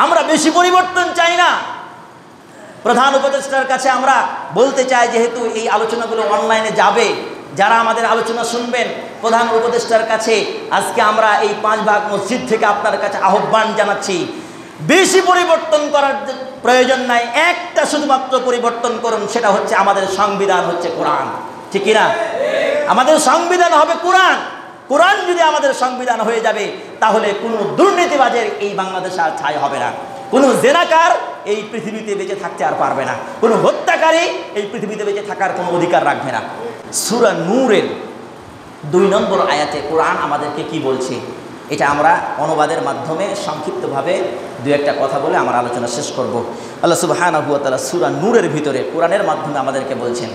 আমরা বেশি পরিবর্তন চাই না। প্রধান উপদেষ্টার কাছে আমরা বলতে চাই, যেহেতু এই আলোচনাগুলো অনলাইনে যাবে, যারা আমাদের আলোচনা শুনবেন, প্রধান উপদেষ্টার কাছে আজকে আমরা এই 5 ভাগ মসজিদ থেকে আপনার কাছে আহ্বান জানাচ্ছি, বেশি পরিবর্তন করার প্রয়োজন নাই। একটা শুধুমাত্র পরিবর্তন করুন, সেটা হচ্ছে আমাদের সংবিধান হচ্ছে কোরআন। ঠিক কিনা? আমাদের সংবিধান হবে কোরআন। কোরআন যদি আমাদের সংবিধান হয়ে যাবে, তাহলে কোনো দুর্নীতিবাজের এই বাংলাদেশে আর ঠাঁই হবে না। কোনো জেনাকার এই পৃথিবীতে বেঁচে থাকতে আর পারবে না। কোনো হত্যাকারী এই পৃথিবীতে বেঁচে থাকার কোনো অধিকার রাখবে না। সূরা নূরের 2 নম্বর আয়াতে কোরআন আমাদেরকে কি বলছে, এটা আমরা অনুবাদের মাধ্যমে সংক্ষিপ্তভাবে 2-1টা কথা বলে আমার আলোচনা শেষ করব। আল্লাহ সুবহানাহু ওয়া তাআলা সূরা নূরের ভিতরে কোরআনের মাধ্যমে আমাদেরকে বলছেন,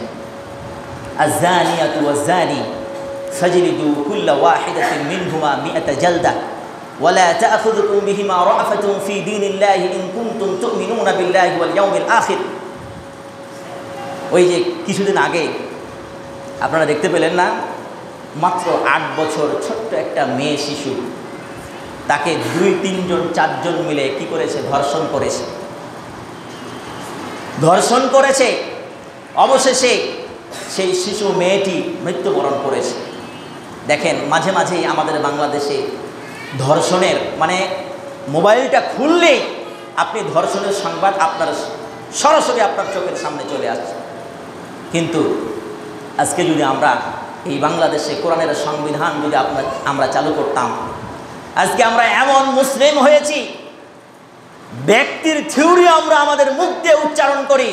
আয-যানিয়াতু ওয়াজ-যানি ফাজলিদু কুল্লা ওয়াহিদাতিন মিনহুমা মিআতা জালদা ওয়ালা তা'খুযুকুম বিহিমা রা'ফাতুন ফি দীনিল্লাহি ইন কুনতুম তু'মিনুনা বিল্লাহি ওয়াল ইয়াউমিল আখির। ওই যে কিছুদিন আগে আপনারা দেখতে পেলেন না, মাত্র 8 বছর ছোট্ট একটা মেয়ে শিশু, তাকে 2-3 জন 4 জন মিলে কি করেছে? ধর্ষণ করেছে। অবশেষে সেই শিশু মেয়েটি মৃত্যুবরণ করেছে। দেখেন, মাঝে মাঝেই আমাদের বাংলাদেশে ধর্ষণের মানে মোবাইলটা খুললেই আপনি ধর্ষণের সংবাদ আপনার সরাসরি আপনার চোখের সামনে চলে আসছে। কিন্তু আজকে যদি আমরা এই বাংলাদেশে কোরআনের সংবিধান যদি আমরা চালু করতাম, আজকে আমরা এমন মুসলিম হয়েছি, ব্যক্তির থিওরি আমরা আমাদের মুখ দিয়ে উচ্চারণ করি,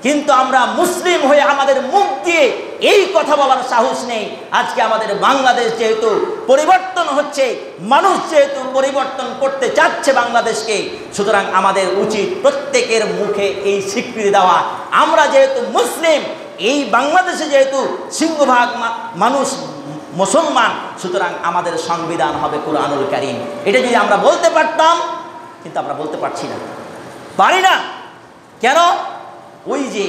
কিন্তু আমরা মুসলিম হয়ে আমাদের মুখ দিয়ে এই কথা বলার সাহস নেই। আজকে আমাদের বাংলাদেশ যেহেতু পরিবর্তন হচ্ছে, মানুষ যেহেতু পরিবর্তন করতে চাচ্ছে বাংলাদেশকে, সুতরাং আমাদের উচিত প্রত্যেকের মুখে এই স্বীকৃতি দেওয়া, আমরা যেহেতু মুসলিম, এই বাংলাদেশে যেহেতু সিংহভাগ মানুষ মুসলমান, সুতরাং আমাদের সংবিধান হবে কোরআনুল কারীম। এটা যদি আমরা বলতে পারতাম, কিন্তু আমরা বলতে পারছি না, পারি না। কেন? ওই যে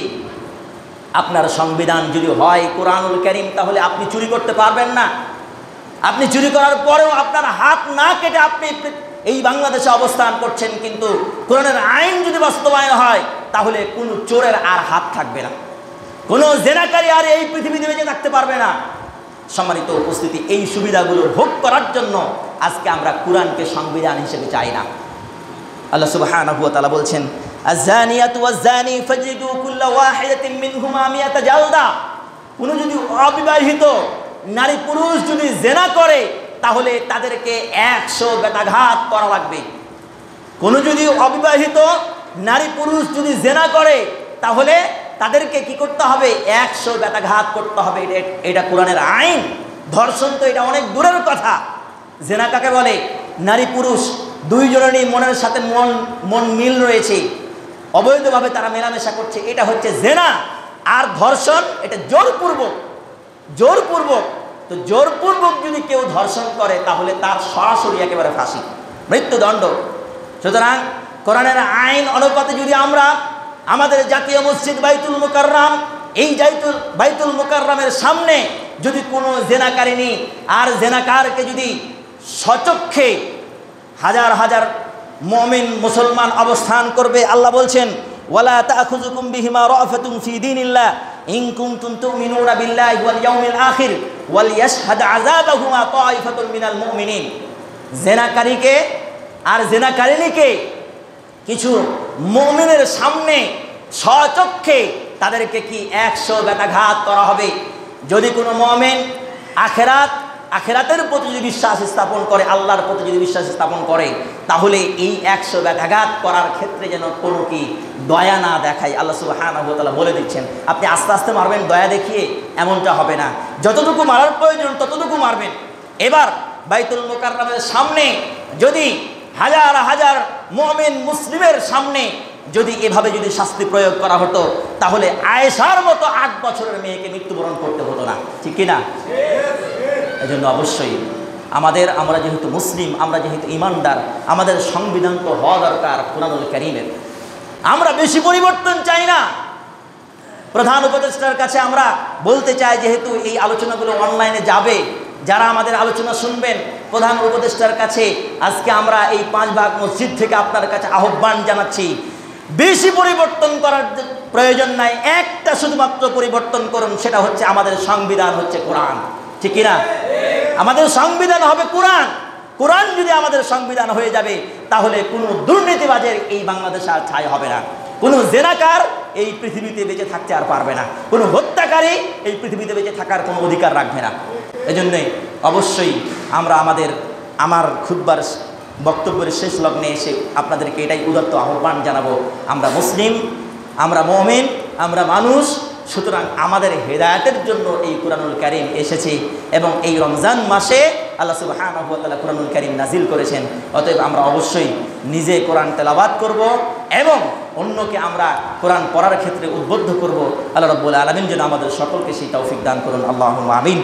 আপনার সংবিধান যদি হয় কোরআনুল কারীম, তাহলে আপনি চুরি করতে পারবেন না। আপনি চুরি করার পরেও আপনার হাত না কেটে আপনি এই বাংলাদেশে অবস্থান করছেন, কিন্তু কোরআনের আইন যদি বাস্তবায়ন হয়, তাহলে কোনো চোরের আর হাত থাকবে না, কোনো জেনাকারী আর এই পৃথিবীতে বেঁচে থাকতে পারবে না। সম্মানিত উপস্থিতি, এই সুবিধাগুলো ভোগ করার জন্য আজকে আমরা কোরআনকে সংবিধান হিসেবে চাই না। আল্লাহ সুবহানাহু ওয়া তাআলা বলছেন, আয-যানিয়াতু ওয়াজ-যানি ফাজলিদু কুল্লা ওয়াহিদাতিন মিনহুমা মিআতা জালদা। কোনো যদি অবিবাহিত নারী পুরুষ যদি জেনা করে, তাহলে তাদেরকে 100 বেত্রাঘাত করা লাগবে। কোনো যদি অবিবাহিত নারী পুরুষ যদি জেনা করে, তাহলে তাদেরকে কি করতে হবে? 100 বেত্রাঘাত করতে হবে। এটা কোরআনের আইন। ধর্ষণ তো এটা অনেক দূরের কথা। জেনা কাকে বলে? নারী পুরুষ 2 জনেরই মনের সাথে মন মিল রয়েছে, অবৈধভাবে তারা মেলামেশা করছে, এটা হচ্ছে জেনা। আর ধর্ষণ এটা জোরপূর্বক। তো জোরপূর্বক যদি কেউ ধর্ষণ করে, তাহলে তার সরাসরি একেবারে ফাঁসি, মৃত্যুদণ্ড। সুতরাং কোরআনের আইন অনুপাতে যদি আমরা আমাদের জাতীয় মসজিদ বাইতুল মুকাররম, এই বাইতুল মুকাররমের সামনে যদি কোনো জেনাকারিনী আর জেনাকারকে যদি সচক্ষে হাজার হাজার মুমিন মুসলমান অবস্থান করবে, আল্লাহ বলছেন, ওয়ালা তা'খুযুকুম বিহিমা রা'ফাতুন ফি দীনিল্লাহ ইন কুনতুম তু'মিনুনা বিল্লাহি ওয়াল ইয়াউমিল আখির ওয়াল ইয়াশহাদ আযাবাহুমা তা'iফাতুন মিনাল মুমিনিন। জেনাকারীকে আর জেনাকারিনীকে কিছু মুমিনের সামনে সচক্ষে তাদেরকে কি 100 বেত্রাঘাত করা হবে। যদি কোনো মুমিন আখিরাতের প্রতি যদি বিশ্বাস স্থাপন করে, আল্লাহর প্রতি যদি বিশ্বাস স্থাপন করে, তাহলে এই 100 বেত্রাঘাত করার ক্ষেত্রে যেন কোনো কি দয়া না দেখায়। আল্লাহ সুবহানাহু ওয়া তাআলা বলে দিচ্ছেন, আপনি আস্তে আস্তে মারবেন, দয়া দেখিয়ে এমনটা হবে না, যতটুকু মারার প্রয়োজন ততটুকু মারবেন। এবার বাইতুল মুকাররমের সামনে যদি হাজার হাজার মুমিন মুসলিমের সামনে যদি এভাবে যদি শাস্তি প্রয়োগ করা হতো, তাহলে আয়েশার মতো 8 বছরের মেয়েকে মৃত্যুবরণ করতে হতো না। ঠিক কিনা? এজন্য অবশ্যই আমরা যেহেতু মুসলিম, আমরা যেহেতু ইমানদার, আমাদের সংবিধান তো হওয়া দরকার কোরআনুল কারীমের। আমরা বেশি পরিবর্তন চাই না। প্রধান উপদেষ্টার কাছে আমরা বলতে চাই, যেহেতু এই আলোচনাগুলো অনলাইনে যাবে, যারা আমাদের আলোচনা শুনবেন, প্রধান উপদেষ্টার কাছে আজকে আমরা এই 5 ভাগ মসজিদ থেকে আপনার কাছে আহ্বান জানাচ্ছি, বেশি পরিবর্তন করার প্রয়োজন নাই, একটা শুধুমাত্র পরিবর্তন করুন, সেটা হচ্ছে আমাদের সংবিধান হচ্ছে কোরআন। ঠিক কিনা? আমাদের সংবিধান হবে কোরআন। কোরআন যদি আমাদের সংবিধান হয়ে যাবে, তাহলে কোনো দুর্নীতিবাজের এই বাংলাদেশে আর ঠাঁই হবে না, কোনো জেনাকার এই পৃথিবীতে বেঁচে থাকতে আর পারবে না, কোনো হত্যাকারী এই পৃথিবীতে বেঁচে থাকার কোনো অধিকার রাখবে না। এজন্যই অবশ্যই আমরা আমার খুতবার বক্তব্যের শেষ লগ্নে এসে আপনাদেরকে এটাই উদাত্ত আহ্বান জানাবো, আমরা মুসলিম, আমরা মুমিন, আমরা মানুষ, সুতরাং আমাদের হেদায়েতের জন্য এই কুরআনুল কারীম এসেছে এবং এই রমজান মাসে আল্লাহ সুবহানাহু ওয়া তাআলা কুরআনুল কারীম নাজিল করেছেন। অতএব আমরা অবশ্যই নিজে কোরআন তেলাওয়াত করব এবং অন্যকে আমরা কোরআন পড়ার ক্ষেত্রে উদ্বুদ্ধ করব। আল্লাহ রাব্বুল আলামিন যেন আমাদের সকলকে সেই তৌফিক দান করুন। আল্লাহুম্মা আমিন।